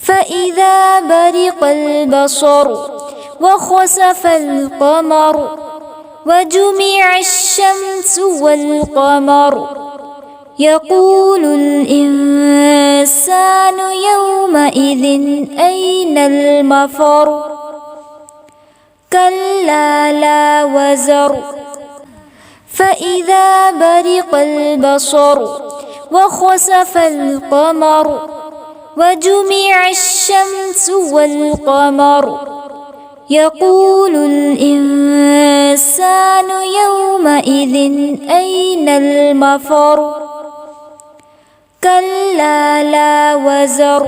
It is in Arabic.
فإذا برق البصر وخسف القمر وجمع الشمس والقمر يقول الإنسان يومئذ أين المفر كلا لا وزر فإذا برق البصر وخسف القمر وجمع الشمس والقمر يقول الإنسان يومئذ أين المفر كلا لا وزر